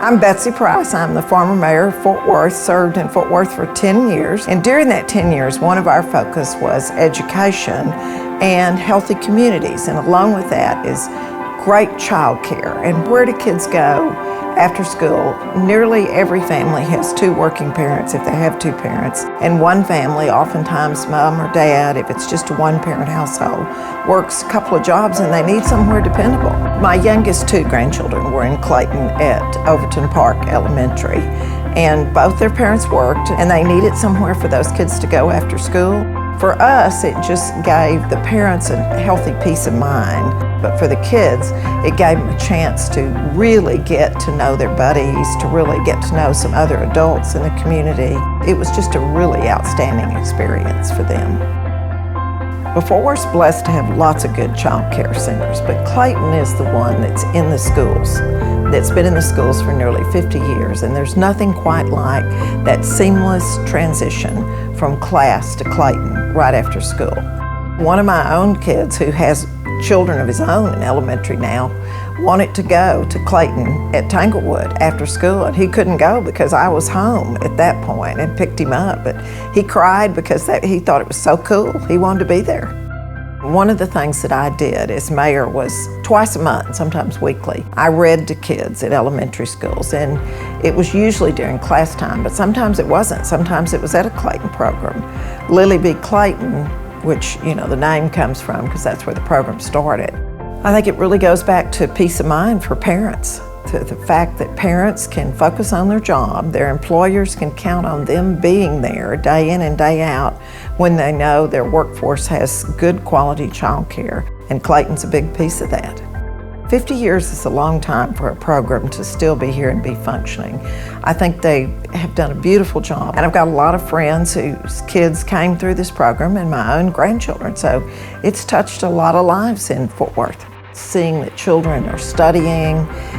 I'm Betsy Price. I'm the former mayor of Fort Worth, served in Fort Worth for 10 years. And during that 10 years, one of our focus was education and healthy communities. And along with that is great child care. And where do kids go after school? Nearly every family has two working parents if they have two parents. And one family, oftentimes mom or dad, if it's just a one-parent household, works a couple of jobs and they need somewhere dependable. My youngest two grandchildren were in Clayton at Overton Park Elementary. And both their parents worked and they needed somewhere for those kids to go after school. For us, it just gave the parents a healthy peace of mind. But for the kids, it gave them a chance to really get to know their buddies, to really get to know some other adults in the community. It was just a really outstanding experience for them. Well, Fort Worth's blessed to have lots of good child care centers, but Clayton is the one that's in the schools, that's been in the schools for nearly 50 years, and there's nothing quite like that seamless transition from class to Clayton right after school. One of my own kids who has children of his own in elementary now wanted to go to Clayton at Tanglewood after school, and he couldn't go because I was home at that point and picked him up. But he cried because he thought it was so cool. He wanted to be there. One of the things that I did as mayor was twice a month, sometimes weekly, I read to kids at elementary schools, and it was usually during class time, but sometimes it wasn't. Sometimes it was at a Clayton program. Lily B. Clayton, which, you know, the name comes from because that's where the program started. I think it really goes back to peace of mind for parents, to the fact that parents can focus on their job, their employers can count on them being there day in and day out when they know their workforce has good quality child care, and Clayton's a big piece of that. 50 years is a long time for a program to still be here and be functioning. I think they have done a beautiful job. And I've got a lot of friends whose kids came through this program and my own grandchildren. So it's touched a lot of lives in Fort Worth. Seeing that children are studying,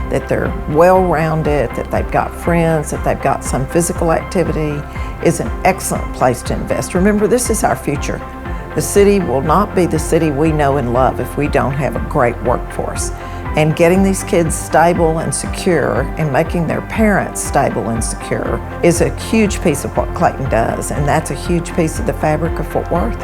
that they're well-rounded, that they've got friends, that they've got some physical activity is an excellent place to invest. Remember, this is our future. The city will not be the city we know and love if we don't have a great workforce. And getting these kids stable and secure and making their parents stable and secure is a huge piece of what Clayton does, and that's a huge piece of the fabric of Fort Worth.